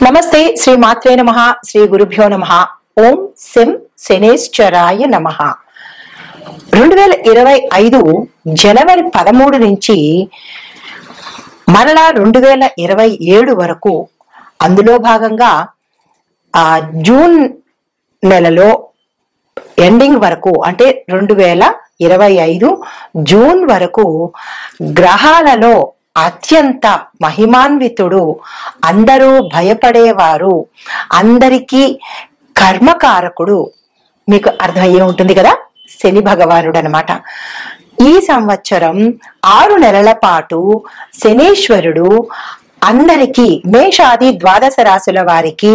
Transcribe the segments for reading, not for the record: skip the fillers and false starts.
నమస్తే శ్రీ మాత్రే నమః శ్రీ గురుభ్యో నమః ఓం శం శనేశ్వరాయ నమః 2025 జనవరి 13 నుంచి మరలా 2027 వరకు అందులో భాగంగా జూన్ నెలలో ఎండింగ్ వరకు అంటే 2025 జూన్ వరకు గ్రహాలలో అత్యంత మహిమాన్వితుడు, అందరూ భయపడేవారు, అందరికీ కర్మకారకుడు మీకు అర్థమయ్యే ఉంటుంది కదా, శని భగవానుడు అన్నమాట. ఈ సంవత్సరం 6 నెలల పాటు శనీశ్వరుడు అందరికీ మేషాది ద్వాదశ రాశుల వారికి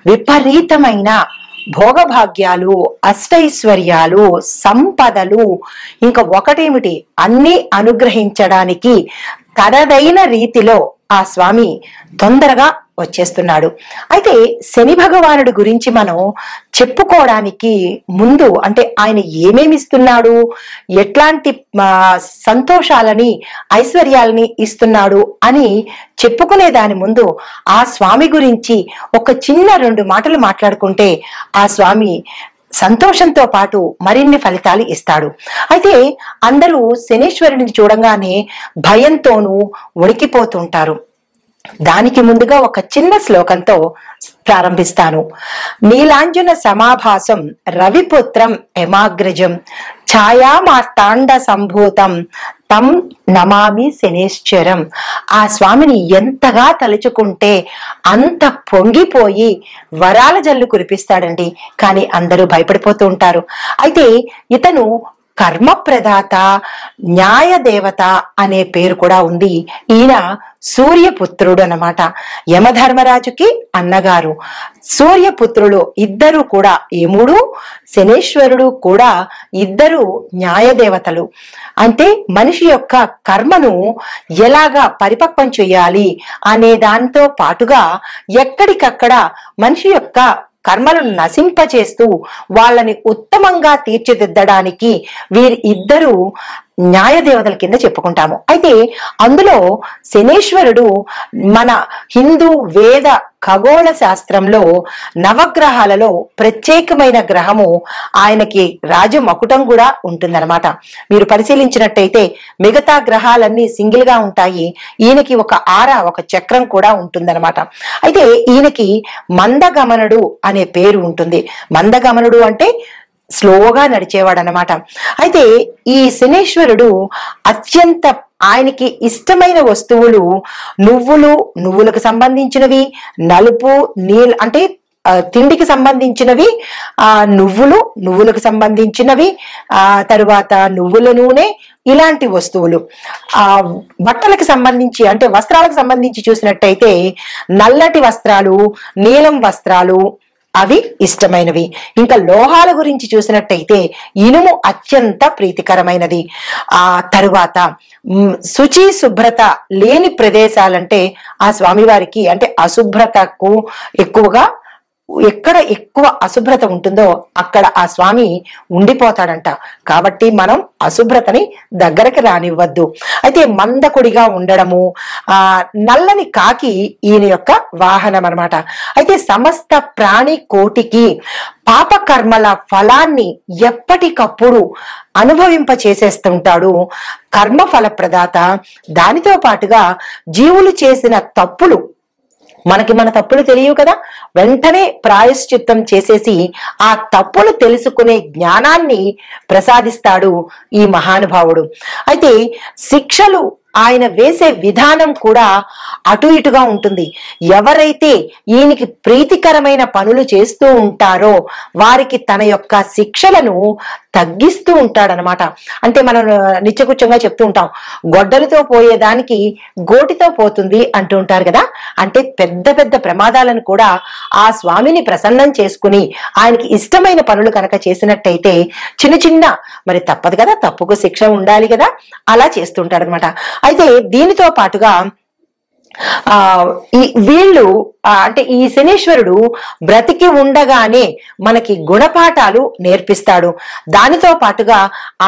విపరీతమైన భోగభాగ్యాలు, అష్టైశ్వర్యాలు, సంపదలు, ఇంకా ఒకటేమిటి అన్ని అనుగ్రహించడానికి తనదైన రీతిలో ఆ స్వామి తొందరగా వచ్చేస్తున్నాడు. అయితే శని భగవానుడి గురించి మనం చెప్పుకోవడానికి ముందు అంటే ఆయన ఏమేమి ఇస్తున్నాడు, ఎట్లాంటి సంతోషాలని ఐశ్వర్యాలని ఇస్తున్నాడు అని చెప్పుకునే దాని ముందు ఆ స్వామి గురించి ఒక చిన్న 2 మాటలు మాట్లాడుకుంటే ఆ స్వామి సంతోషంతో పాటు మరిన్ని ఫలితాలు ఇస్తాడు. అయితే అందరూ శనీశ్వరుని చూడంగానే భయంతోనూ వణికిపోతుంటారు. దానికి ముందుగా ఒక చిన్న శ్లోకంతో ప్రారంభిస్తాను. నీలాంజన సమాభాసం రవిపుత్రం యమాగ్రజం ఛాయామార్తాండ సంభూతం తం నమామి శనేశ్వరం. ఆ స్వామిని ఎంతగా తలుచుకుంటే అంత పొంగిపోయి వరాల జల్లు కురిపిస్తాడండి. కానీ అందరూ భయపడిపోతూ ఉంటారు. అయితే ఇతను కర్మప్రదాత, న్యాయదేవత అనే పేరు కూడా ఉంది. ఈయన సూర్యపుత్రుడు అన్నమాట. యమధర్మరాజుకి అన్నగారు. సూర్యపుత్రులు ఇద్దరు కూడా, యముడు శనేశ్వరుడు కూడా ఇద్దరు న్యాయదేవతలు. అంటే మనిషి యొక్క కర్మను ఎలాగా పరిపక్వం చేయాలి అనే దాంతో పాటుగా ఎక్కడికక్కడ మనిషి యొక్క కర్మలను నశింపచేస్తూ వాళ్ళని ఉత్తమంగా తీర్చిదిద్దడానికి వీరి ఇద్దరు న్యాయదేవతల కింద చెప్పుకుంటాము. అయితే అందులో శనీశ్వరుడు మన హిందూ వేద ఖగోళ శాస్త్రంలో నవగ్రహాలలో ప్రత్యేకమైన గ్రహము. ఆయనకి రాజమకుటం కూడా ఉంటుందన్నమాట. మీరు పరిశీలించినట్టయితే మిగతా గ్రహాలన్నీ సింగిల్ గా ఉంటాయి, ఈయనకి ఒక ఒక చక్రం కూడా ఉంటుందన్నమాట. అయితే ఈయనకి మందగమనుడు అనే పేరు ఉంటుంది. మందగమనుడు అంటే స్లోగా నడిచేవాడు అన్నమాట. అయితే ఈ శనీశ్వరుడు అత్యంత ఆయనకి ఇష్టమైన వస్తువులు నువ్వులకు సంబంధించినవి, నలుపు నీళ్ళు అంటే తిండికి సంబంధించినవి, నువ్వులకు సంబంధించినవి, తరువాత నువ్వుల నూనె, ఇలాంటి వస్తువులు. బట్టలకు సంబంధించి అంటే వస్త్రాలకు సంబంధించి చూసినట్టయితే నల్లటి వస్త్రాలు, నీలం వస్త్రాలు అవి ఇష్టమైనవి. ఇంకా లోహాల గురించి చూసినట్టయితే ఇనుము అత్యంత ప్రీతికరమైనది. తరువాత శుచి శుభ్రత లేని ప్రదేశాలంటే ఆ స్వామివారికి అంటే అశుభ్రతకు ఎక్కువగా, ఎక్కడ ఎక్కువ అశుభ్రత ఉంటుందో అక్కడ ఆ స్వామి ఉండిపోతాడంట. కాబట్టి మనం అశుభ్రతని దగ్గరకు రానివ్వద్దు. అయితే మందకుడిగా ఉండడము, నల్లని కాకి ఈయన యొక్క వాహనం అన్నమాట. అయితే సమస్త ప్రాణి కోటికి పాపకర్మల ఫలాన్ని ఎప్పటికప్పుడు అనుభవింప చేసేస్తుంటాడు కర్మఫల ప్రదాత. దానితో పాటుగా జీవులు చేసిన తప్పులు, మన తప్పులు తెలియవు కదా, వెంటనే ప్రాయశ్చిత్తం చేసేసి ఆ తప్పులు తెలుసుకునే జ్ఞానాన్ని ప్రసాదిస్తాడు ఈ మహానుభావుడు. అయితే శిక్షలు ఆయన వేసే విధానం కూడా అటు ఇటుగా ఉంటుంది. ఎవరైతే ఈయనకి ప్రీతికరమైన పనులు చేస్తూ ఉంటారో వారికి తన యొక్క శిక్షలను తగ్గిస్తూ ఉంటాడనమాట. అంటే మనం నిత్యకృత్యంగా చెప్తూ ఉంటాం, గొడ్డలతో పోయేదానికి గోటితో పోతుంది అంటూ ఉంటారు కదా. అంటే పెద్ద పెద్ద ప్రమాదాలను కూడా ఆ స్వామిని ప్రసన్నం చేసుకుని ఆయనకి ఇష్టమైన పనులు కనుక చేసినట్టయితే చిన్న మరి తప్పదు కదా, తప్పుకు శిక్ష ఉండాలి కదా, అలా చేస్తుంటాడు అనమాట. అయితే దీనితో పాటుగా వీళ్ళు అంటే ఈ శనీశ్వరుడు బ్రతికి ఉండగానే మనకి గుణపాఠాలు నేర్పిస్తాడు. దానితో పాటుగా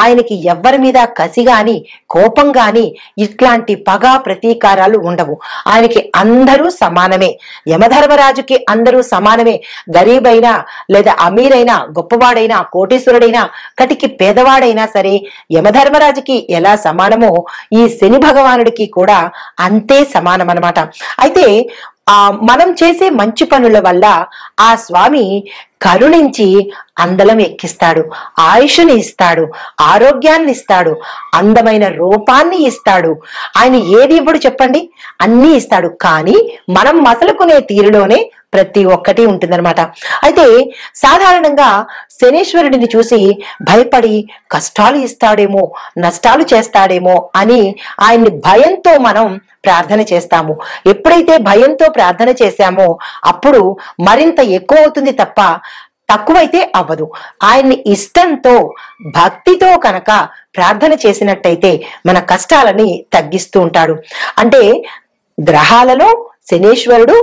ఆయనకి ఎవ్వరి మీద కసి గాని కోపం గాని ఇట్లాంటి పగ ప్రతీకారాలు ఉండవు. ఆయనకి అందరూ సమానమే. యమధర్మరాజుకి అందరూ సమానమే. గరీబైనా లేదా అమీరైనా, గొప్పవాడైనా, కోటీశ్వరుడైనా, కటికి పేదవాడైనా సరే యమధర్మరాజుకి ఎలా సమానమో ఈ శని భగవానుడికి కూడా అంతే సమానం అన్నమాట. అయితే మనం చేసే మంచి పనుల వల్ల ఆ స్వామి కరుణించి అందలం ఎక్కిస్తాడు, ఆయుష్ని ఇస్తాడు, ఆరోగ్యాన్ని ఇస్తాడు, అందమైన రూపాన్ని ఇస్తాడు. ఆయన ఏది ఇవ్వడు చెప్పండి, అన్నీ ఇస్తాడు. కానీ మనం మసలుకునే తీరులోనే ప్రతి ఒక్కటి ఉంటుందన్నమాట. అయితే సాధారణంగా శనీశ్వరుడిని చూసి భయపడి కష్టాలు ఇస్తాడేమో, నష్టాలు చేస్తాడేమో అని ఆయన్ని భయంతో మనం ప్రార్థన చేస్తాము. ఎప్పుడైతే భయంతో ప్రార్థన చేశామో అప్పుడు మరింత ఎక్కువ అవుతుంది తప్ప తక్కువైతే అవ్వదు. ఆయన్ని ఇష్టంతో భక్తితో కనుక ప్రార్థన చేసినట్టయితే మన కష్టాలని తగ్గిస్తూ ఉంటాడు. అంటే గ్రహాలలో శనీశ్వరుడు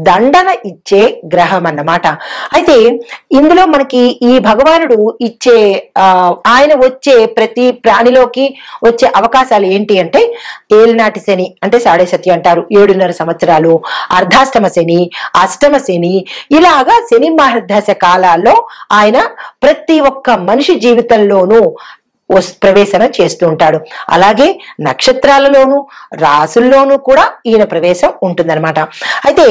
దండన ఇచ్చే గ్రహం అన్నమాట. అయితే ఇందులో మనకి ఈ భగవానుడు ఇచ్చే ఆయన వచ్చే ప్రతి ప్రాణిలోకి వచ్చే అవకాశాలు ఏంటి అంటే ఏలినాటి శని అంటే 7.5 అంటారు, 7.5 సంవత్సరాలు, అర్ధాష్టమ శని, అష్టమ శని, ఇలాగా శని మహర్దశ కాలాల్లో ఆయన ప్రతి ఒక్క మనిషి జీవితంలోనూ ప్రవేశన చేస్తూ ఉంటాడు. అలాగే నక్షత్రాలలోనూ రాసుల్లోనూ కూడా ఈయన ప్రవేశం ఉంటుందన్నమాట. అయితే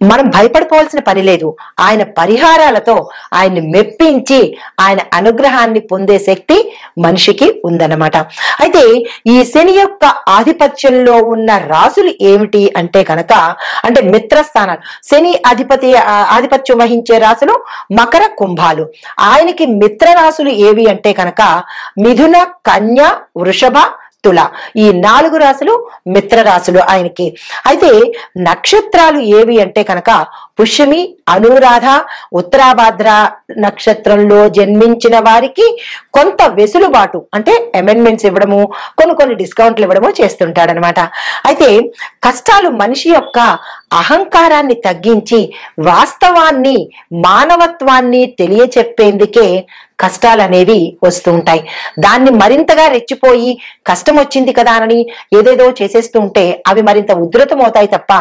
మనం భయపడిపోవాల్సిన పని లేదు. ఆయన పరిహారాలతో ఆయన్ని మెప్పించి ఆయన అనుగ్రహాన్ని పొందే శక్తి మనిషికి ఉందన్నమాట. అయితే ఈ శని యొక్క ఆధిపత్యంలో ఉన్న రాసులు ఏమిటి అంటే కనుక అంటే మిత్రస్థానాలు. శని ఆధిపత్యం వహించే రాసులు మకర, కుంభాలు. ఆయనకి మిత్ర రాసులు ఏవి అంటే కనుక మిథున, కన్య, వృషభ, తుల. ఈ 4 రాశులు మిత్ర రాశులు ఆయనకి. అయితే నక్షత్రాలు ఏవి అంటే కనుక పుష్యమి, అనురాధ, ఉత్తరాభాద్ర నక్షత్రంలో జన్మించిన వారికి కొంత వెసులుబాటు అంటే అమెండ్మెంట్స్ ఇవ్వడము, కొన్ని డిస్కౌంట్లు ఇవ్వడము చేస్తుంటాడనమాట. అయితే కష్టాలు మనిషి యొక్క అహంకారాన్ని తగ్గించి వాస్తవాన్ని, మానవత్వాన్ని తెలియచెప్పేందుకే కష్టాలు అనేవి వస్తూ ఉంటాయి. దాన్ని మరింతగా రెచ్చిపోయి కష్టం వచ్చింది కదా అని ఏదేదో చేసేస్తూ ఉంటే అవి మరింత ఉధృతం అవుతాయి తప్ప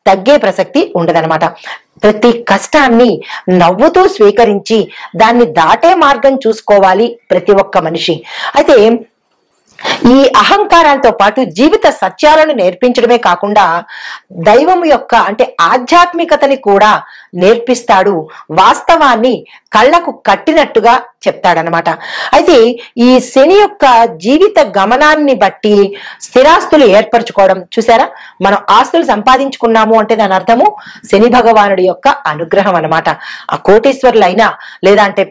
తగ్గే ప్రసక్తి ఉండదన్నమాట. ప్రతి కష్టాన్ని నవ్వుతూ స్వీకరించి దాన్ని దాటే మార్గం చూసుకోవాలి ప్రతి ఒక్క మనిషి. అయితే ఈ అహంకారాలతో పాటు జీవిత సత్యాలను నేర్పించడమే కాకుండా దైవం యొక్క అంటే ఆధ్యాత్మికతని కూడా నేర్పిస్తాడు. వాస్తవాన్ని కళ్ళకు కట్టినట్టుగా చెప్తాడనమాట. అయితే ఈ శని యొక్క జీవిత గమనాన్ని బట్టి స్థిరాస్తులు ఏర్పరచుకోవడం చూసారా, మనం ఆస్తులు సంపాదించుకున్నాము అంటే దాని అర్థము శని భగవానుడి యొక్క అనుగ్రహం అనమాట. ఆ కోటీశ్వరులైనా లేదా అంటే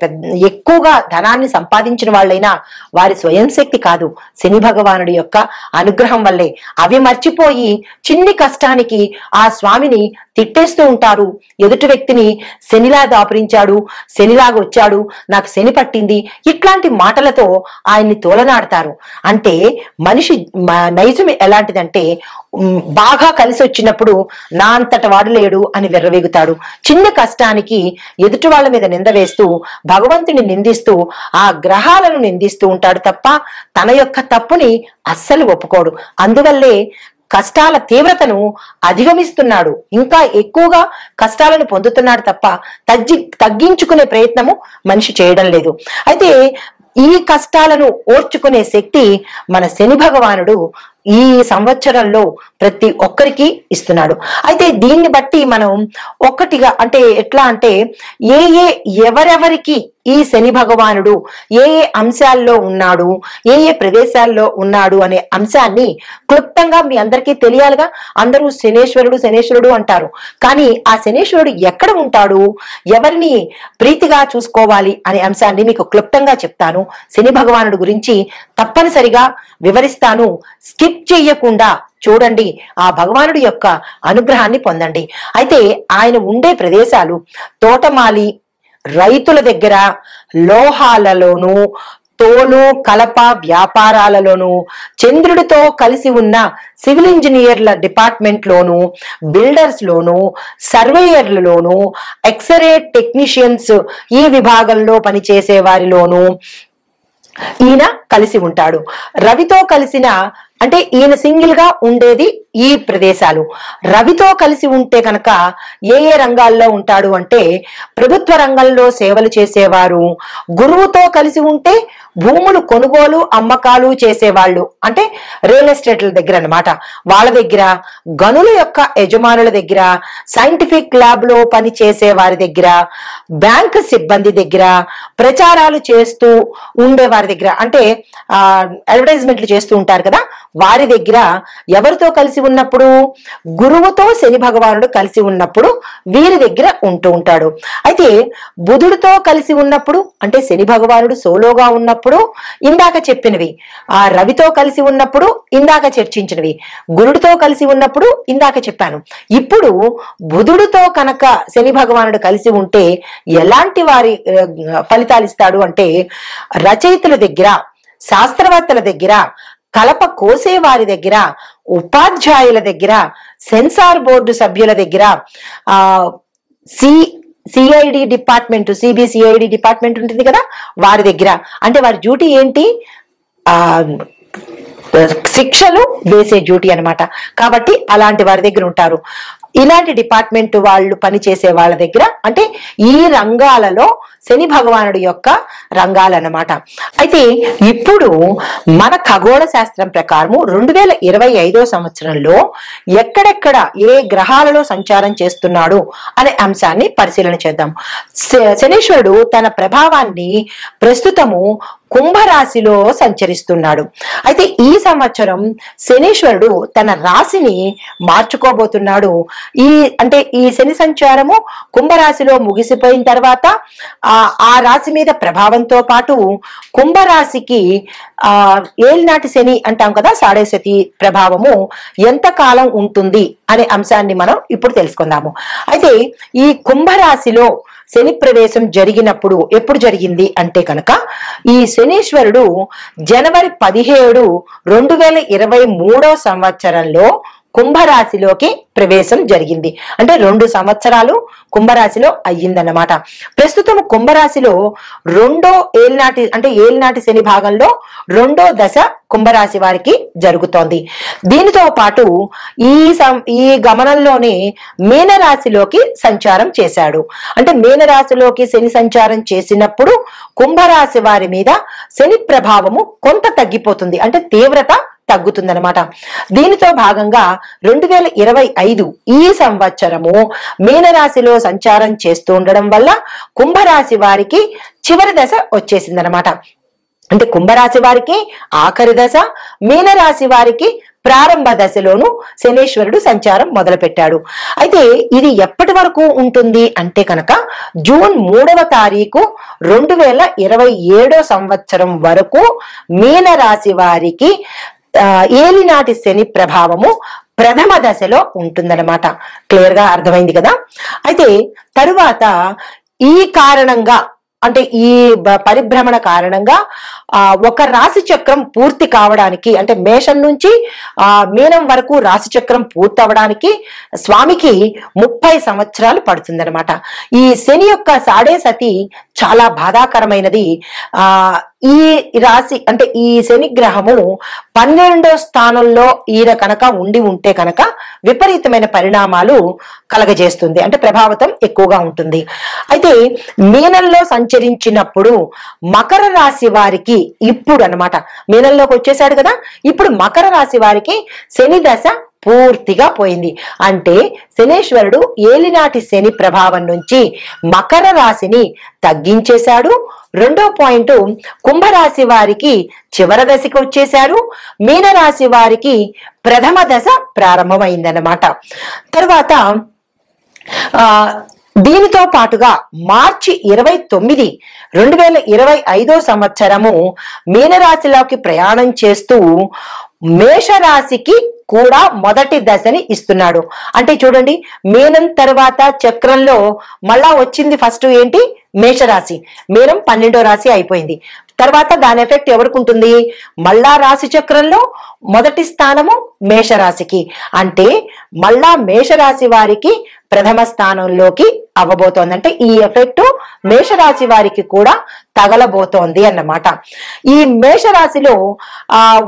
ఎక్కువగా ధనాన్ని సంపాదించిన వాళ్ళైనా వారి స్వయం శక్తి కాదు, శని భగవానుడి యొక్క అనుగ్రహం వల్లే. అవి మర్చిపోయి చిన్ని కష్టానికి ఆ స్వామిని తిట్టేస్తూ ఉంటారు. ఎదుటి వ్యక్తిని శనిలా దాపురించాడు, శనిలాగా వచ్చాడు, నాకు శని పట్టింది, ఇట్లాంటి మాటలతో ఆయన్ని తోలనాడతారు. అంటే మనిషి నైజం ఎలాంటిదంటే బాగా కలిసి వచ్చినప్పుడు నా అంతట వాడు లేడు అని విర్రవీగుతాడు. చిన్న కష్టానికి ఎదుటి వాళ్ళ మీద నింద వేస్తూ భగవంతుని నిందిస్తూ ఆ గ్రహాలను నిందిస్తూ ఉంటాడు తప్ప తన యొక్క తప్పుని అస్సలు ఒప్పుకోడు. అందువల్లే కష్టాల తీవ్రతను అధిగమిస్తున్నాడు, ఇంకా ఎక్కువగా కష్టాలను పొందుతున్నాడు తప్ప తగ్గించుకునే ప్రయత్నము మనిషి చేయడం లేదు. అయితే ఈ కష్టాలను ఓర్చుకునే శక్తి మన శని భగవానుడు ఈ సంవత్సరంలో ప్రతి ఒక్కరికి ఇస్తున్నాడు. అయితే దీన్ని బట్టి మనం ఒక్కటిగా అంటే ఎట్లా అంటే ఎవరెవరికి ఈ శని భగవానుడు ఏ అంశాల్లో ఉన్నాడు, ఏ ప్రదేశాల్లో ఉన్నాడు అనే అంశాన్ని క్లుప్తంగా మీ అందరికీ తెలియాలిగా. అందరూ శనేశ్వరుడు శనేశ్వరుడు అంటారు, కానీ ఆ శనేశ్వరుడు ఎక్కడ ఉంటాడు, ఎవరిని ప్రీతిగా చూసుకోవాలి అనే అంశాన్ని మీకు క్లుప్తంగా చెప్తాను. శని భగవానుడు గురించి తప్పనిసరిగా వివరిస్తాను. స్కిప్ చెయ్యకుండా చూడండి, ఆ భగవానుడి యొక్క అనుగ్రహాన్ని పొందండి. అయితే ఆయన ఉండే ప్రదేశాలు తోటమాలి, రైతుల దగ్గర, లోహాలలోను, తోలు కలప వ్యాపారాలలోను, చంద్రుడితో కలిసి ఉన్న సివిల్ ఇంజనీర్ల డిపార్ట్మెంట్ లోను, బిల్డర్స్ లోను, సర్వేయర్లలోను, ఎక్స్రే టెక్నీషియన్స్ ఈ విభాగంలో పనిచేసే వారిలోను ఈయన కలిసి ఉంటాడు. రవితో కలిసిన అంటే ఈయన సింగిల్ గా ఉండేది ఈ ప్రదేశాలు. రవితో కలిసి ఉంటే కనుక ఏ ఏ రంగాల్లో ఉంటాడు అంటే ప్రభుత్వ రంగంలో సేవలు చేసేవారు, గురువుతో కలిసి ఉంటే భూములు కొనుగోలు అమ్మకాలు చేసేవాళ్ళు అంటే రియల్ ఎస్టేట్ల దగ్గర అన్నమాట, వాళ్ళ దగ్గర, గనుల యొక్క యజమానుల దగ్గర, సైంటిఫిక్ ల్యాబ్ లో పని చేసే వారి దగ్గర, బ్యాంక్ సిబ్బంది దగ్గర, ప్రచారాలు చేస్తూ ఉండే వారి దగ్గర అంటే అడ్వర్టైజ్మెంట్లు చేస్తూ ఉంటారు కదా వారి దగ్గర. ఎవరితో కలిసి ఉన్నప్పుడు? గురువుతో శని భగవానుడు కలిసి ఉన్నప్పుడు వీరి దగ్గర ఉంటూ ఉంటాడు. అయితే బుధుడితో కలిసి ఉన్నప్పుడు అంటే శని భగవానుడు సోలోగా ఉన్నప్పుడు ఇందాక చెప్పినవి, ఆ రవితో కలిసి ఉన్నప్పుడు ఇందాక చర్చించినవి, గురుడితో కలిసి ఉన్నప్పుడు ఇందాక చెప్పాను. ఇప్పుడు బుధుడితో కనుక శని భగవానుడు కలిసి ఉంటే ఎలాంటి వారి ఫలితాలు ఇస్తాడు అంటే రచయితల దగ్గర, శాస్త్రవేత్తల దగ్గర, కలప కోసే వారి దగ్గర, ఉపాధ్యాయుల దగ్గర, సెన్సార్ బోర్డు సభ్యుల దగ్గర, సిఐడి డిపార్ట్మెంట్, సిబిసిఐడి డిపార్ట్మెంట్ ఉంటుంది కదా వారి దగ్గర. అంటే వారి డ్యూటీ ఏంటి? శిక్షలు వేసే డ్యూటీ అన్నమాట. కాబట్టి అలాంటి వారి దగ్గర ఉంటారు. ఇలాంటి డిపార్ట్మెంట్ వాళ్ళు పనిచేసే వాళ్ళ దగ్గర అంటే ఈ రంగాలలో శని భగవానుడి యొక్క రంగాలన్నమాట. అయితే ఇప్పుడు మన ఖగోళ శాస్త్రం ప్రకారము 2025 సంవత్సరంలో ఎక్కడెక్కడ ఏ గ్రహాలలో సంచారం చేస్తున్నాడు అనే అంశాన్ని పరిశీలన చేద్దాం. శనీశ్వరుడు తన ప్రభావాన్ని ప్రస్తుతము కుంభరాశిలో సంచరిస్తున్నాడు. అయితే ఈ సంవత్సరం శనీశ్వరుడు తన రాశిని మార్చుకోబోతున్నాడు. ఈ శని సంచారము కుంభరాశిలో ముగిసిపోయిన తర్వాత ఆ రాశి మీద ప్రభావంతో పాటు కుంభరాశికి ఏలినాటి శని అంటాం కదా, సాడేసతి ప్రభావము ఎంతకాలం ఉంటుంది అనే అంశాన్ని మనం ఇప్పుడు తెలుసుకుందాము. అయితే ఈ కుంభరాశిలో శని ప్రవేశం జరిగినప్పుడు ఎప్పుడు జరిగింది అంటే కనుక ఈ శనీశ్వరుడు జనవరి 17, 2023 సంవత్సరంలో కుంభరాశిలోకి ప్రవేశం జరిగింది. అంటే 2 సంవత్సరాలు కుంభరాశిలో అయ్యిందన్నమాట. ప్రస్తుతం కుంభరాశిలో ఏలినాటి శని భాగంలో 2వ దశ కుంభరాశి వారికి జరుగుతోంది. దీనితో పాటు ఈ గమనంలోనే మీనరాశిలోకి సంచారం చేశాడు. అంటే మీనరాశిలోకి శని సంచారం చేసినప్పుడు కుంభరాశి వారి మీద శని ప్రభావము కొంత తగ్గిపోతుంది, అంటే తీవ్రత తగ్గుతుందన్నమాట. దీనితో భాగంగా 2025 ఈ సంవత్సరము మీనరాశిలో సంచారం చేస్తూ ఉండడం వల్ల కుంభరాశి వారికి చివరి దశ వచ్చేసిందనమాట. అంటే కుంభరాశి వారికి ఆఖరి దశ, మీనరాశి వారికి ప్రారంభ దశలోను శనీశ్వరుడు సంచారం మొదలు పెట్టాడు. అయితే ఇది ఎప్పటి వరకు ఉంటుంది అంటే కనుక జూన్ 3వ తారీఖు 2027 సంవత్సరం వరకు మీనరాశి వారికి ఏలినాటి శని ప్రభావము ప్రథమ దశలో ఉంటుందన్నమాట. క్లియర్ గా అర్థమైంది కదా. అయితే తరువాత ఈ కారణంగా అంటే ఈ పరిభ్రమణ కారణంగా ఒక రాశి చక్రం పూర్తి కావడానికి అంటే మేషం నుంచి మీనం వరకు రాశి చక్రం పూర్తి అవడానికి స్వామికి 30 సంవత్సరాలు పడుతుందన్నమాట. ఈ శని యొక్క సాడేసతి చాలా బాధాకరమైనది. ఈ రాశి అంటే ఈ శని గ్రహము 12వ స్థానంలో ఈయన కనుక ఉంటే కనుక విపరీతమైన పరిణామాలు కలగజేస్తుంది, అంటే ప్రభావితం ఎక్కువగా ఉంటుంది. అయితే మీనంలో సంచరించినప్పుడు మకర రాశి వారికి ఇప్పుడు అన్నమాట మీనంలోకి వచ్చేసాడు కదా, ఇప్పుడు మకర రాశి వారికి శని దశ పూర్తిగా పోయింది. అంటే శనీశ్వరుడు ఏలినాటి శని ప్రభావం నుంచి మకర రాశిని తగ్గించేశాడు. 2వ పాయింట్, కుంభరాశి వారికి చివరి దశకి వచ్చేశారు. మీనరాశి వారికి ప్రథమ దశ ప్రారంభమైందన్నమాట. తర్వాత దీనితో పాటుగా మార్చి 29, 2025 సంవత్సరము మీనరాశిలోకి ప్రయాణం చేస్తూ మేషరాశికి కూడా మొదటి దశని ఇస్తున్నాడు. అంటే చూడండి, మీనం తర్వాత చక్రంలో మళ్ళా వచ్చింది ఫస్ట్ ఏంటి? మేషరాశి. మీనం 12వ రాశి అయిపోయింది. తర్వాత దాని ఎఫెక్ట్ ఎవరికి ఉంటుంది? మళ్ళా రాశి చక్రంలో మొదటి స్థానము మేషరాశికి. అంటే మళ్ళా మేషరాశి వారికి ప్రథమ స్థానంలోకి అవ్వబోతోంది. అంటే ఈ ఎఫెక్ట్ మేషరాశి వారికి కూడా తగలబోతోంది అన్నమాట. ఈ మేషరాశిలో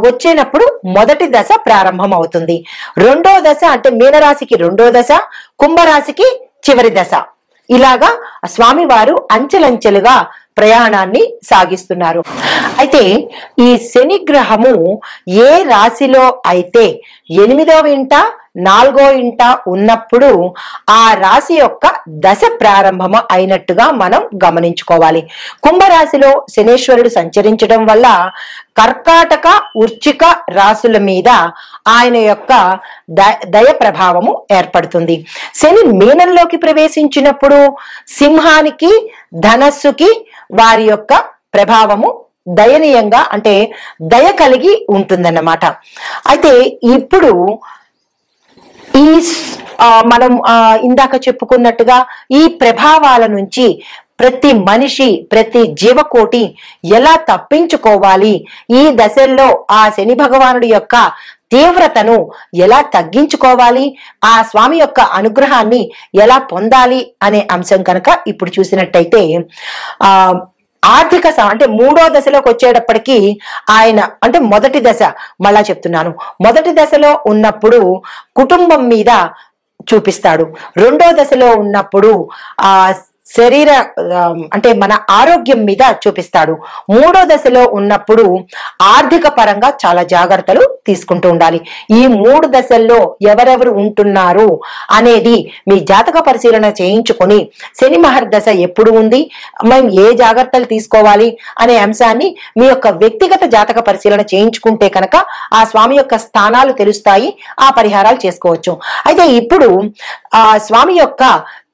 వచ్చేటప్పుడు మొదటి దశ ప్రారంభం అవుతుంది. రెండో దశ అంటే మీనరాశికి రెండో దశ, కుంభరాశికి చివరి దశ. ఇలాగా స్వామివారు అంచెలంచెలుగా ప్రయాణాన్ని సాగిస్తున్నారు. అయితే ఈ శని గ్రహము ఏ రాశిలో అయితే 8వ ఇంట 4వ ఇంట ఉన్నప్పుడు ఆ రాశి యొక్క దశ ప్రారంభము అయినట్టుగా మనం గమనించుకోవాలి. కుంభరాశిలో శనేశ్వరుడు సంచరించడం వల్ల కర్కాటక వృశ్చిక రాశుల మీద ఆయన యొక్క దయ ప్రభావము ఏర్పడుతుంది. శని మీనంలోకి ప్రవేశించినప్పుడు సింహానికి ధనస్సుకి వారి యొక్క ప్రభావము దయనీయంగా అంటే దయ కలిగి ఉంటుందన్నమాట. అయితే ఇప్పుడు ఈ మనం ఇందాక చెప్పుకున్నట్టుగా ఈ ప్రభావాల నుంచి ప్రతి మనిషి, ప్రతి జీవకోటి ఎలా తప్పించుకోవాలి, ఈ దశల్లో ఆ శని భగవానుడి యొక్క తీవ్రతను ఎలా తగ్గించుకోవాలి, ఆ స్వామి యొక్క అనుగ్రహాన్ని ఎలా పొందాలి అనే అంశం కనుక ఇప్పుడు చూసినట్టయితే ఆర్థిక అంటే 3వ దశలోకి వచ్చేటప్పటికి ఆయన అంటే మొదటి దశ మళ్ళా చెప్తున్నాను, మొదటి దశలో ఉన్నప్పుడు కుటుంబం మీద చూపిస్తాడు. రెండో దశలో ఉన్నప్పుడు శరీర అంటే మన ఆరోగ్యం మీద చూపిస్తాడు. మూడో దశలో ఉన్నప్పుడు ఆర్థిక పరంగా చాలా జాగ్రత్తలు తీసుకుంటూ ఉండాలి. ఈ 3 దశల్లో ఎవరెవరు ఉంటున్నారు అనేది మీ జాతక పరిశీలన చేయించుకొని శని మహర్దశ ఎప్పుడు ఉంది, మేము ఏ జాగ్రత్తలు తీసుకోవాలి అనే అంశాన్ని మీ యొక్క వ్యక్తిగత జాతక పరిశీలన చేయించుకుంటే కనుక ఆ స్వామి యొక్క స్థానాలు తెలుస్తాయి, ఆ పరిహారాలు చేసుకోవచ్చు. అయితే ఇప్పుడు ఆ స్వామి యొక్క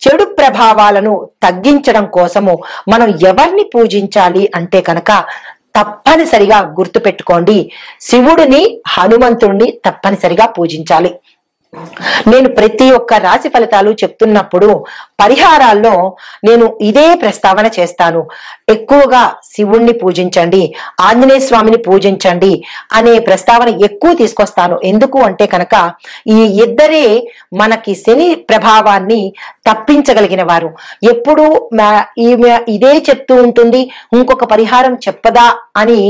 చెడు ప్రభావాలను తగ్గించడం కోసము మనం ఎవరిని పూజించాలి అంటే కనుక తప్పనిసరిగా గుర్తుపెట్టుకోండి, శివుడిని, హనుమంతుడిని తప్పనిసరిగా పూజించాలి. నేను ప్రతి ఒక్క రాశి ఫలితాలు చెప్తున్నప్పుడు పరిహారాల్లో నేను ఇదే ప్రస్తావన చేస్తాను. ఎక్కువగా శివుణ్ణి పూజించండి, ఆంజనేయ స్వామిని పూజించండి అనే ప్రస్తావన ఎక్కువ తీసుకొస్తాను. ఎందుకు అంటే కనుక ఈ ఇద్దరే మనకి శని ప్రభావాన్ని తప్పించగలిగిన వారు. ఎప్పుడు ఈమె ఇదే చెప్తూ ఉంటుంది, ఇంకొక పరిహారం చెప్పదా అని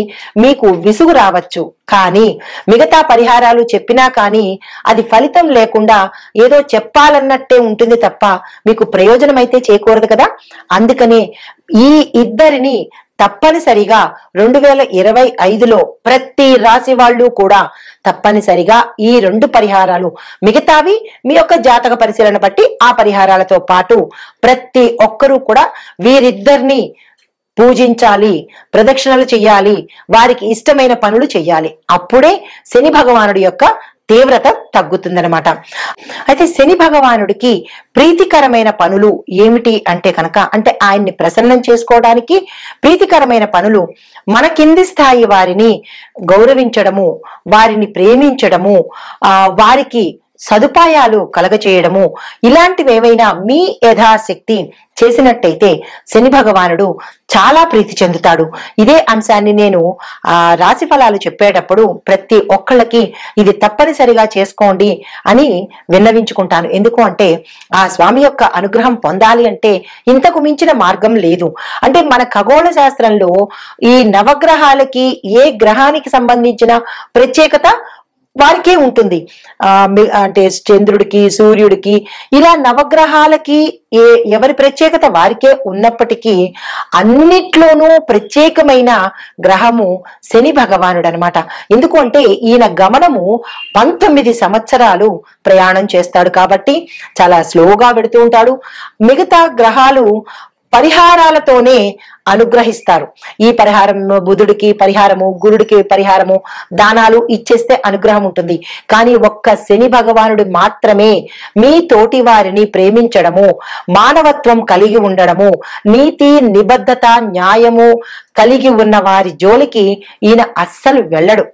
మీకు విసుగు రావచ్చు. కానీ మిగతా పరిహారాలు చెప్పినా కానీ అది ఫలితం లేకుండా ఏదో చెప్పాలన్నట్టే ఉంటుంది తప్ప మీకు ప్రయోజనం అయితే చేకూరదు కదా. అందుకనే ఈ ఇద్దరిని తప్పనిసరిగా 2025లో ప్రతి రాశి వాళ్ళు కూడా తప్పనిసరిగా ఈ 2 పరిహారాలు, మిగతావి మీ యొక్క జాతక పరిశీలన బట్టి ఆ పరిహారాలతో పాటు ప్రతి ఒక్కరూ కూడా వీరిద్దరిని పూజించాలి, ప్రదక్షిణలు చెయ్యాలి, వారికి ఇష్టమైన పనులు చెయ్యాలి. అప్పుడే శని భగవానుడి యొక్క తీవ్రత తగ్గుతుందనమాట. అయితే శని భగవానుడికి ప్రీతికరమైన పనులు ఏమిటి అంటే కనుక అంటే ఆయన్ని ప్రసన్నం చేసుకోవడానికి ప్రీతికరమైన పనులు మన కింది స్థాయి వారిని గౌరవించడము, వారిని ప్రేమించడము, వారికి సదుపాయాలు కలగచేయడము, ఇలాంటివి ఏవైనా మీ యథాశక్తి చేసినట్టయితే శని భగవానుడు చాలా ప్రీతి చెందుతాడు. ఇదే అంశాన్ని నేను రాశి ఫలాలు చెప్పేటప్పుడు ప్రతి ఒక్కళ్ళకి ఇది తప్పనిసరిగా చేసుకోండి అని విన్నవించుకుంటాను. ఎందుకు అంటే ఆ స్వామి యొక్క అనుగ్రహం పొందాలి అంటే ఇంతకు మించిన మార్గం లేదు. అంటే మన ఖగోళ శాస్త్రంలో ఈ నవగ్రహాలకి ఏ గ్రహానికి సంబంధించిన ప్రత్యేకత వారికే ఉంటుంది. అంటే చంద్రుడికి, సూర్యుడికి, ఇలా నవగ్రహాలకి ఎవరి ప్రత్యేకత వారికే ఉన్నప్పటికీ అన్నిట్లోనూ ప్రత్యేకమైన గ్రహము శని భగవానుడు అనమాట. ఎందుకు అంటే ఈయన గమనము 19 సంవత్సరాలు ప్రయాణం చేస్తాడు కాబట్టి చాలా స్లోగా పెడుతూ ఉంటాడు. మిగతా గ్రహాలు పరిహారాలతోనే అనుగ్రహిస్తారు. ఈ పరిహారం బుధుడికి పరిహారము, గురుడికి పరిహారము, దానాలు ఇచ్చేస్తే అనుగ్రహం ఉంటుంది. కానీ ఒక్క శని భగవానుడు మాత్రమే మీ తోటి వారిని ప్రేమించడము, మానవత్వం కలిగి ఉండడము, నీతి నిబద్ధత న్యాయము కలిగి ఉన్న వారి జోలికి ఈయన అస్సలు వెళ్ళడు.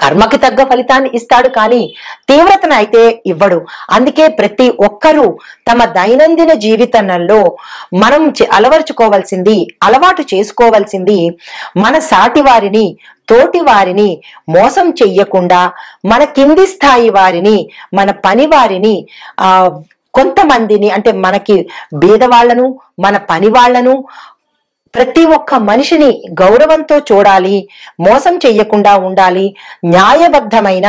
కర్మకి తగ్గ ఫలితాన్ని ఇస్తాడు, కానీ తీవ్రతను అయితే ఇవ్వడు. అందుకే ప్రతి ఒక్కరూ తమ దైనందిన జీవితంలో మనం అలవాటు చేసుకోవాల్సింది మన సాటి వారిని, తోటి వారిని మోసం చెయ్యకుండా, మన కింది స్థాయి వారిని, మన పని వారిని, కొంతమందిని అంటే మనకి బీదవాళ్లను, మన పని వాళ్లను, ప్రతి ఒక్క మనిషిని గౌరవంతో చూడాలి, మోసం చెయ్యకుండా ఉండాలి. న్యాయబద్ధమైన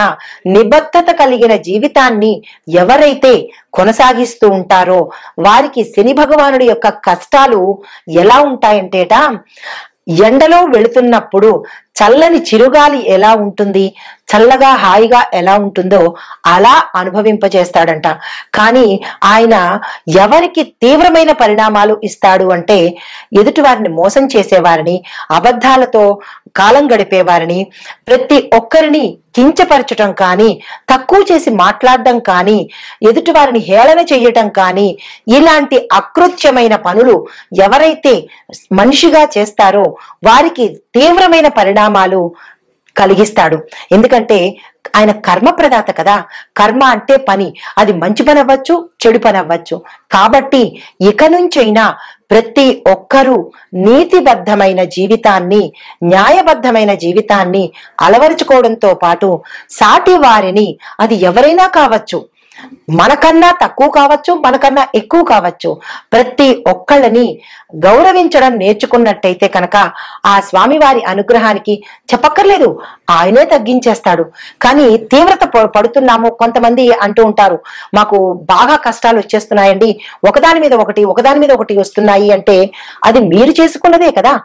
నిబద్ధత కలిగిన జీవితాన్ని ఎవరైతే కొనసాగిస్తూ ఉంటారో వారికి శని భగవానుడి యొక్క కష్టాలు ఎలా ఉంటాయంటేట, ఎండలో వెళుతున్నప్పుడు చల్లని చిరుగాలి ఎలా ఉంటుంది, చల్లగా హాయిగా ఎలా ఉంటుందో అలా అనుభవింపజేస్తాడంట. కానీ ఆయన ఎవరికి తీవ్రమైన పరిణామాలు ఇస్తాడు అంటే, ఎదుటి వారిని మోసం చేసేవారిని, అబద్ధాలతో కాలం గడిపేవారిని, ప్రతి ఒక్కరిని కించపరచటం కానీ, తక్కువ చేసి మాట్లాడడం కానీ, ఎదుటి వారిని హేళన చేయటం కానీ, ఇలాంటి అకృత్యమైన పనులు ఎవరైతే మనిషిగా చేస్తారో వారికి తీవ్రమైన పరిణామాలు కలిగిస్తాడు. ఎందుకంటే ఆయన కర్మ ప్రదాత కదా. కర్మ అంటే పని, అది మంచి పని అవ్వచ్చు, చెడు పని అవ్వచ్చు. కాబట్టి ఇక నుంచైనా ప్రతి ఒక్కరూ నీతిబద్ధమైన జీవితాన్ని, న్యాయబద్ధమైన జీవితాన్ని అలవరుచుకోవడంతో పాటు సాటి వారిని, అది ఎవరైనా కావచ్చు, మనకన్నా తక్కువ కావచ్చు, మనకన్నా ఎక్కువ కావచ్చు, ప్రతి ఒక్కళ్ళని గౌరవించడం నేర్చుకున్నట్టయితే కనుక ఆ స్వామివారి అనుగ్రహానికి చెప్పక్కర్లేదు, ఆయనే తగ్గించేస్తాడు. కానీ తీవ్రత పడుతున్నాము. కొంతమంది అంటూ ఉంటారు, మాకు బాగా కష్టాలు వచ్చేస్తున్నాయండి, ఒకదాని మీద ఒకటి వస్తున్నాయి అంటే అది మీరు చేసుకున్నదే కదా,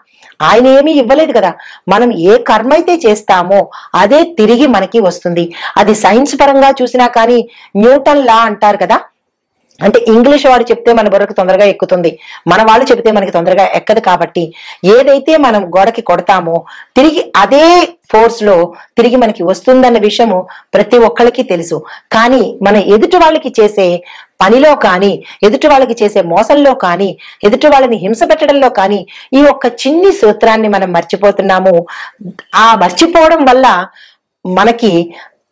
ఆయన ఏమీ ఇవ్వలేదు కదా. మనం ఏ కర్మ అయితే చేస్తామో అదే తిరిగి మనకి వస్తుంది. అది సైన్స్ పరంగా చూసినా కానీ, న్యూటన్ లా అంటారు కదా, అంటే ఇంగ్లీష్ వాడు చెప్తే మన బుర్రకు తొందరగా ఎక్కుతుంది, మన వాళ్ళు చెప్తే మనకి తొందరగా ఎక్కదు. కాబట్టి ఏదైతే మనం గోడకి కొడతామో తిరిగి అదే ఫోర్స్ లో తిరిగి మనకి వస్తుందన్న విషయము ప్రతి ఒక్కరికి తెలుసు. కానీ మన ఎదుటి వాళ్ళకి చేసే పనిలో కానీ, ఎదుటి వాళ్ళకి చేసే మోసంలో కానీ, ఎదుటి వాళ్ళని హింస పెట్టడంలో కానీ ఈ ఒక్క చిన్ని సూత్రాన్ని మనం మర్చిపోతున్నాము. ఆ మర్చిపోవడం వల్ల మనకి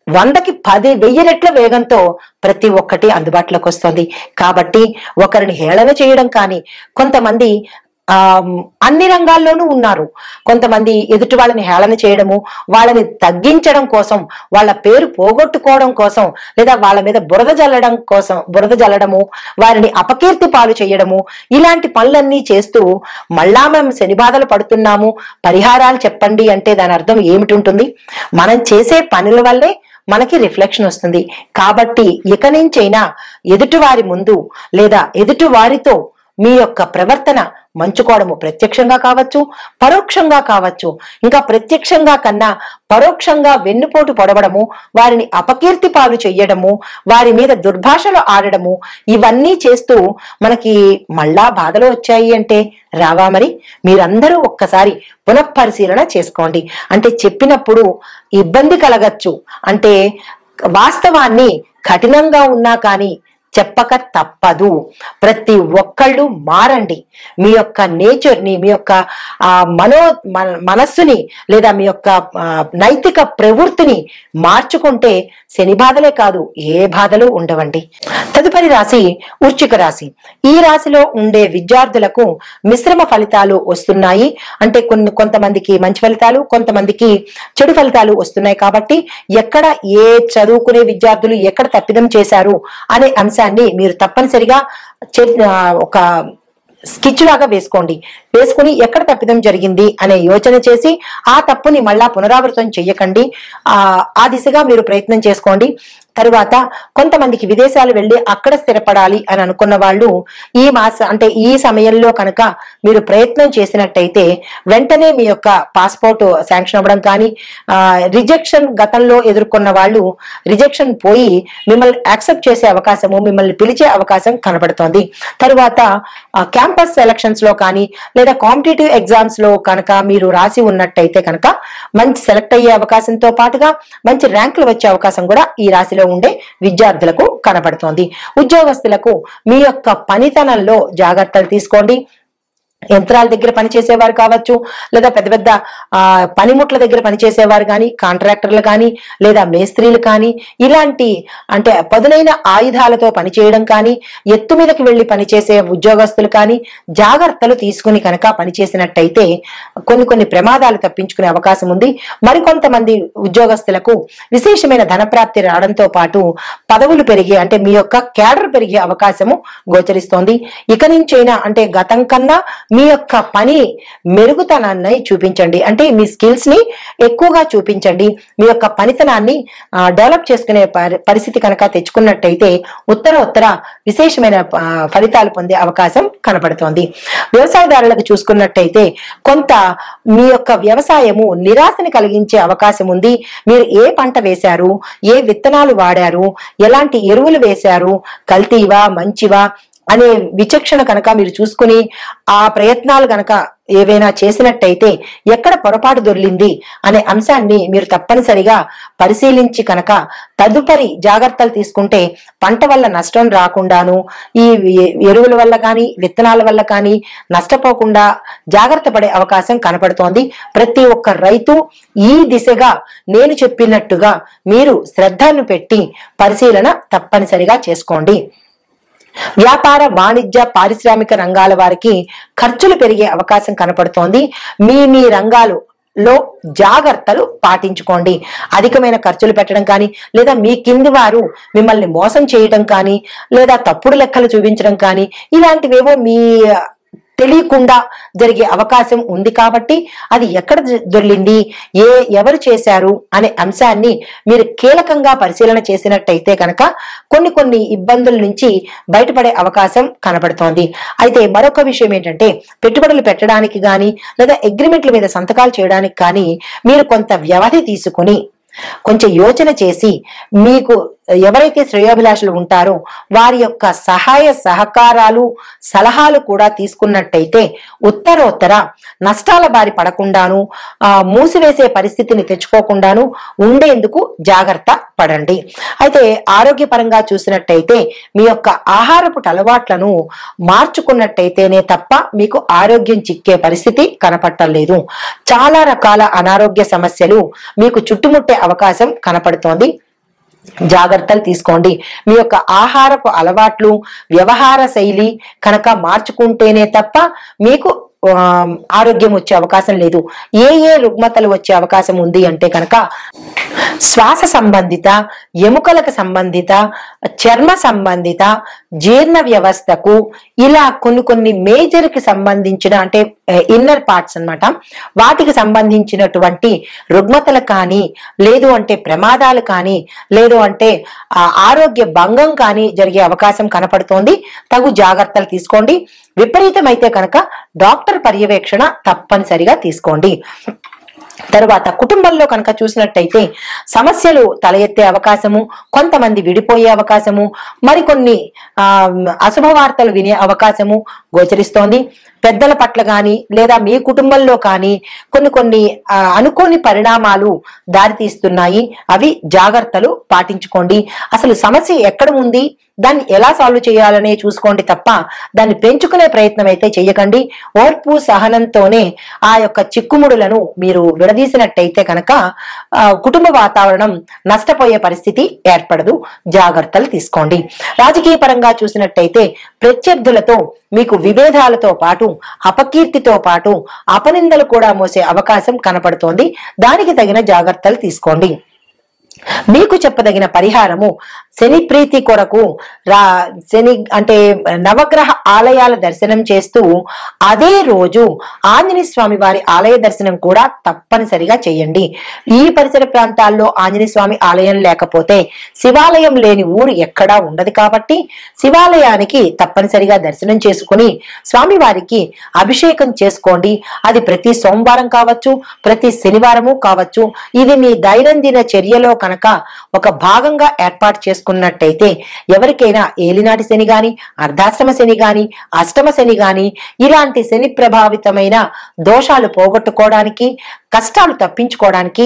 100కి 10,000 రెట్ల వేగంతో ప్రతి ఒక్కటి అందుబాటులోకి వస్తుంది. కాబట్టి ఒకరిని హేళన చేయడం కానీ, కొంతమంది అన్ని రంగాల్లోనూ ఉన్నారు. కొంతమంది ఎదుటి వాళ్ళని హేళన చేయడము, వాళ్ళని తగ్గించడం కోసం, వాళ్ళ పేరు పోగొట్టుకోవడం కోసం, లేదా వాళ్ళ మీద బురద జల్లడము, వారిని అపకీర్తి పాలు చేయడము, ఇలాంటి పనులన్నీ చేస్తూ మళ్ళా మేము శని బాధలు పడుతున్నాము, పరిహారాలు చెప్పండి అంటే దాని అర్థం ఏమిటి ఉంటుంది? మనం చేసే పనుల వల్లే మనకి రిఫ్లెక్షన్ వస్తుంది. కాబట్టి ఇక నుంచైనా ఎదుటి వారి ముందు లేదా ఎదుటి వారితో మీ యొక్క ప్రవర్తన మంచుకోవడము, ప్రత్యక్షంగా కావచ్చు, పరోక్షంగా కావచ్చు, ఇంకా ప్రత్యక్షంగా కన్నా పరోక్షంగా వెన్నుపోటు పొడవడము, వారిని అపకీర్తి పాలు చెయ్యడము, వారి మీద దుర్భాషలు ఆడడము, ఇవన్నీ చేస్తూ మనకి మళ్ళా బాధలు వచ్చాయి అంటే రావా? మరి మీరందరూ ఒక్కసారి పునఃపరిశీలన చేసుకోండి. అంటే చెప్పినప్పుడు ఇబ్బంది కలగచ్చు, అంటే వాస్తవాన్ని కఠినంగా ఉన్నా కానీ చెప్పక తప్పదు. ప్రతి ఒక్కళ్ళు మారండి. మీ యొక్క నేచర్ని, మీ యొక్క మనస్సుని లేదా మీ యొక్క నైతిక ప్రవృత్తిని మార్చుకుంటే శని బాధలే కాదు, ఏ బాధలు ఉండవండి. తదుపరి రాశి వృశ్చిక రాశి. ఈ రాశిలో ఉండే విద్యార్థులకు మిశ్రమ ఫలితాలు వస్తున్నాయి. అంటే కొంతమందికి మంచి ఫలితాలు, కొంతమందికి చెడు ఫలితాలు వస్తున్నాయి. కాబట్టి ఎక్కడ ఏ చదువుకునే విద్యార్థులు ఎక్కడ తప్పిదం చేశారు అనే అంశాన్ని మీరు తప్పనిసరిగా ఒక స్కెచ్ లాగా వేసుకొని ఎక్కడ తప్పిదం జరిగింది అనే యోచన చేసి ఆ తప్పుని మళ్ళా పునరావృతం చెయ్యకండి. ఆ దిశగా మీరు ప్రయత్నం చేసుకోండి. తరువాత కొంతమందికి విదేశాలు వెళ్ళి అక్కడ స్థిరపడాలి అని అనుకున్న వాళ్ళు ఈ సమయంలో కనుక మీరు ప్రయత్నం చేసినట్టయితే వెంటనే మీ యొక్క పాస్పోర్ట్ శాంక్షన్ అవ్వడం కానీ, రిజెక్షన్ గతంలో ఎదుర్కొన్న వాళ్ళు రిజెక్షన్ పోయి మిమ్మల్ని యాక్సెప్ట్ చేసే అవకాశము, మిమ్మల్ని పిలిచే అవకాశం కనబడుతోంది. తరువాత క్యాంపస్ సెలక్షన్స్ లో కానీ లేదా కాంపిటేటివ్ ఎగ్జామ్స్ లో కనుక మీరు రాసి ఉన్నట్టయితే కనుక మంచి సెలెక్ట్ అయ్యే అవకాశంతో పాటుగా మంచి ర్యాంకులు వచ్చే అవకాశం కూడా ఈ రాశిలో ఉండే విద్యార్థులకు కనబడుతోంది. ఉద్యోగస్తులకు మీ యొక్క పనితనంలో జాగ్రత్తలు తీసుకోండి. యంత్రాల దగ్గర పనిచేసేవారు కావచ్చు, లేదా పెద్ద పెద్ద పనిముట్ల దగ్గర పనిచేసేవారు కానీ, కాంట్రాక్టర్లు కానీ, లేదా మేస్త్రీలు కానీ, ఇలాంటి అంటే పదునైన ఆయుధాలతో పనిచేయడం కానీ, ఎత్తు మీదకి వెళ్లి పనిచేసే ఉద్యోగస్తులు కానీ జాగ్రత్తలు తీసుకుని కనుక పనిచేసినట్టయితే కొన్ని ప్రమాదాలు తప్పించుకునే అవకాశం ఉంది. మరికొంతమంది ఉద్యోగస్తులకు విశేషమైన ధనప్రాప్తి రావడంతో పాటు పదవులు పెరిగే అంటే మీ యొక్క క్యాడర్ పెరిగే అవకాశము గోచరిస్తోంది. ఇక నుంచైనా అంటే గతం కన్నా మీ యొక్క పని మెరుగుతనాన్ని చూపించండి, అంటే మీ స్కిల్స్ ని ఎక్కువగా చూపించండి. మీ యొక్క పనితనాన్ని డెవలప్ చేసుకునే పరిస్థితి కనుక తెచ్చుకున్నట్టయితే ఉత్తర విశేషమైన ఫలితాలు పొందే అవకాశం కనబడుతోంది. వ్యవసాయదారులకు చూసుకున్నట్టయితే కొంత మీ యొక్క వ్యవసాయము నిరాశని కలిగించే అవకాశం ఉంది. మీరు ఏ పంట వేశారు, ఏ విత్తనాలు వాడారు, ఎలాంటి ఎరువులు వేశారు, కల్తీవా మంచివా అనే విచక్షణ కనుక మీరు చూసుకుని ఆ ప్రయత్నాలు కనుక ఏవైనా చేసినట్టయితే ఎక్కడ పొరపాటు దొర్లింది అనే అంశాన్ని మీరు తప్పనిసరిగా పరిశీలించి కనుక తదుపరి జాగ్రత్తలు తీసుకుంటే పంట వల్ల నష్టం రాకుండాను, ఈ ఎరువుల వల్ల కానీ విత్తనాల వల్ల కానీ నష్టపోకుండా జాగ్రత్త పడే అవకాశం కనపడుతోంది. ప్రతి ఒక్క రైతు ఈ దిశగా నేను చెప్పినట్టుగా మీరు శ్రద్ధను పెట్టి పరిశీలన తప్పనిసరిగా చేసుకోండి. వ్యాపార వాణిజ్య పారిశ్రామిక రంగాల వారికి ఖర్చులు పెరిగే అవకాశం కనపడుతోంది. మీ రంగాలలో జాగ్రత్తలు పాటించుకోండి. అధికమైన ఖర్చులు పెట్టడం కానీ, లేదా మీ కింది వారు మిమ్మల్ని మోసం చేయడం కానీ, లేదా తప్పుడు లెక్కలు చూపించడం కానీ, ఇలాంటివేవో మీ తెలియకుండా జరిగే అవకాశం ఉంది. కాబట్టి అది ఎక్కడ దొర్లింది, ఎవరు చేశారు అనే అంశాన్ని మీరు కీలకంగా పరిశీలన చేసినట్టయితే కనుక కొన్ని ఇబ్బందుల నుంచి బయటపడే అవకాశం కనబడుతోంది. అయితే మరొక విషయం ఏంటంటే పెట్టుబడులు పెట్టడానికి కానీ, లేదా అగ్రిమెంట్ల మీద సంతకాలు చేయడానికి కానీ మీరు కొంత వ్యవధి తీసుకుని కొంచెం యోచన చేసి మీకు ఎవరైతే శ్రేయోభిలాషులు ఉంటారో వారి యొక్క సహాయ సహకారాలు సలహాలు కూడా తీసుకున్నట్టయితే ఉత్తరోత్తర నష్టాల బారి పడకుండాను మూసివేసే పరిస్థితిని తెచ్చుకోకుండాను ఉండేందుకు జాగ్రత్త పడండి. అయితే ఆరోగ్యపరంగా చూసినట్టయితే మీ యొక్క ఆహారపు అలవాట్లను మార్చుకున్నట్టయితేనే తప్ప మీకు ఆరోగ్యం చిక్కే పరిస్థితి కనపట్టలేదు. చాలా రకాల అనారోగ్య సమస్యలు మీకు చుట్టుముట్టే అవకాశం కనపడుతోంది. జాగ్రత్తలు తీసుకోండి. మీ యొక్క ఆహారపు అలవాట్లు వ్యవహార శైలి కనుక మార్చుకుంటేనే తప్ప మీకు ఆరోగ్యం వచ్చే అవకాశం లేదు. ఏ రుగ్మతలు వచ్చే అవకాశం ఉంది అంటే కనుక శ్వాస సంబంధిత, ఎముకలకు సంబంధిత, చర్మ సంబంధిత, జీర్ణ వ్యవస్థకు ఇలా కొన్ని మేజర్ కి సంబంధించిన అంటే ఇన్నర్ పార్ట్స్ అన్నమాట, వాటికి సంబంధించినటువంటి రుగ్మతలు కానీ, లేదు అంటే ప్రమాదాలు కానీ, లేదు అంటే ఆరోగ్య భంగం కానీ జరిగే అవకాశం కనపడుతోంది. తగు జాగ్రత్తలు తీసుకోండి. విపరీతమైతే కనుక డాక్టర్ పర్యవేక్షణ తప్పనిసరిగా తీసుకోండి. తరువాత కుటుంబంలో కనుక చూసినట్టయితే సమస్యలు తల ఎత్తే అవకాశము, కొంతమంది విడిపోయే అవకాశము, మరికొన్ని అశుభవార్తలు వినే అవకాశము గోచరిస్తోంది. పెద్దల పట్ల కానీ, లేదా మీ కుటుంబంలో కానీ కొన్ని అనుకోని పరిణామాలు దారితీస్తున్నాయి. అవి జాగ్రత్తలు పాటించుకోండి. అసలు సమస్య ఎక్కడ ఉంది, దాన్ని ఎలా సాల్వ్ చేయాలనే చూసుకోండి తప్ప దాన్ని పెంచుకునే ప్రయత్నం అయితే చేయకండి. ఓర్పు సహనంతోనే ఆ యొక్క చిక్కుముడులను మీరు విడదీసినట్టయితే కనుక కుటుంబ వాతావరణం నష్టపోయే పరిస్థితి ఏర్పడదు. జాగ్రత్తలు తీసుకోండి. రాజకీయ పరంగా చూసినట్టయితే ప్రత్యర్థులతో మీకు విభేదాలతో పాటు అపకీర్తితో పాటు అపనిందలు కూడా మోసే అవకాశం కనపడుతోంది. దానికి తగిన జాగ్రత్తలు తీసుకోండి. మీకు చెప్పదగిన పరిహారము శని ప్రీతి కొరకు శని అంటే నవగ్రహ ఆలయాల దర్శనం చేస్తూ అదే రోజు ఆంజనేయ స్వామి వారి ఆలయ దర్శనం కూడా తప్పనిసరిగా చేయండి. ఈ పరిసర ప్రాంతాల్లో ఆంజనేయ స్వామి ఆలయం లేకపోతే శివాలయం లేని ఊరు ఎక్కడా ఉండదు. కాబట్టి శివాలయానికి తప్పనిసరిగా దర్శనం చేసుకుని స్వామి వారికి అభిషేకం చేసుకోండి. అది ప్రతి సోమవారం కావచ్చు, ప్రతి శనివారము కావచ్చు. ఇది మీ దైనందిన చర్యలో కనుక ఒక భాగంగా ఏర్పాటు చేసుకున్నట్టయితే ఎవరికైనా ఏలినాటి శని గాని, అర్ధాశ్రమ శని గాని, అష్టమ శని గాని ఇలాంటి శని ప్రభావితమైన దోషాలు పోగొట్టుకోవడానికి, కష్టాలు తప్పించుకోవడానికి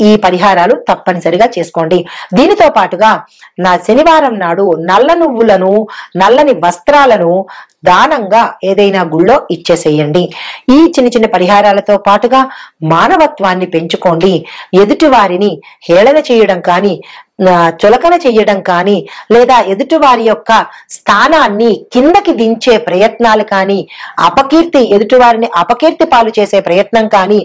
ఈ పరిహారాలు తప్పనిసరిగా చేసుకోండి. దీనితో పాటుగా నా శనివారం నాడు నల్ల నువ్వులను, నల్లని వస్త్రాలను దానంగా ఏదైనా గుళ్ళో ఇచ్చేసేయండి. ఈ చిన్న చిన్న పరిహారాలతో పాటుగా మానవత్వాన్ని పెంచుకోండి. ఎదుటి వారిని హేళన చేయడం కానీ, చులకన చెయ్యడం కానీ, లేదా ఎదుటి వారి యొక్క స్థానాన్ని కిందకి దించే ప్రయత్నాలు కానీ, ఎదుటి వారిని అపకీర్తి పాలు చేసే ప్రయత్నం కానీ,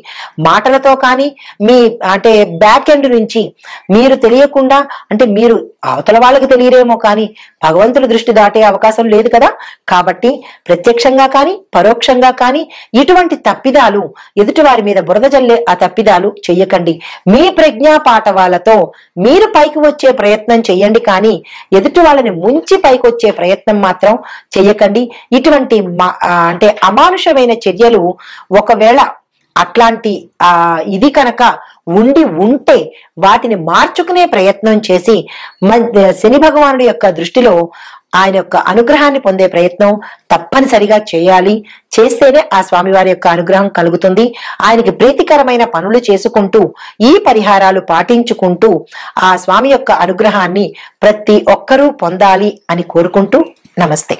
మాటలతో కానీ, మీ అంటే బ్యాక్ ఎండ్ నుంచి మీరు తెలియకుండా, అంటే మీరు అవతల వాళ్ళకి తెలియరేమో కానీ భగవంతుడి దృష్టి దాటే అవకాశం లేదు కదా. కాబట్టి ప్రత్యక్షంగా కానీ పరోక్షంగా కానీ ఇటువంటి తప్పిదాలు, ఎదుటి వారి మీద బురద జల్లే ఆ తప్పిదాలు చెయ్యకండి. మీ ప్రజ్ఞా పాఠవాలతో మీరు పైకి వచ్చే ప్రయత్నం చెయ్యండి, కానీ ఎదుటి వాళ్ళని ముంచి పైకి వచ్చే ప్రయత్నం మాత్రం చెయ్యకండి. ఇటువంటి అంటే అమానుషమైన చర్యలు ఒకవేళ అట్లాంటి ఇది కనుక ఉంటే వాటిని మార్చుకునే ప్రయత్నం చేసి శని భగవానుడి యొక్క దృష్టిలో ఆయన యొక్క అనుగ్రహాన్ని పొందే ప్రయత్నం తప్పనిసరిగా చేయాలి. చేస్తేనే ఆ స్వామివారి యొక్క అనుగ్రహం కలుగుతుంది. ఆయనకి ప్రీతికరమైన పనులు చేసుకుంటూ, ఈ పరిహారాలు పాటించుకుంటూ ఆ స్వామి యొక్క అనుగ్రహాన్ని ప్రతి ఒక్కరూ పొందాలి అని కోరుకుంటూ నమస్తే.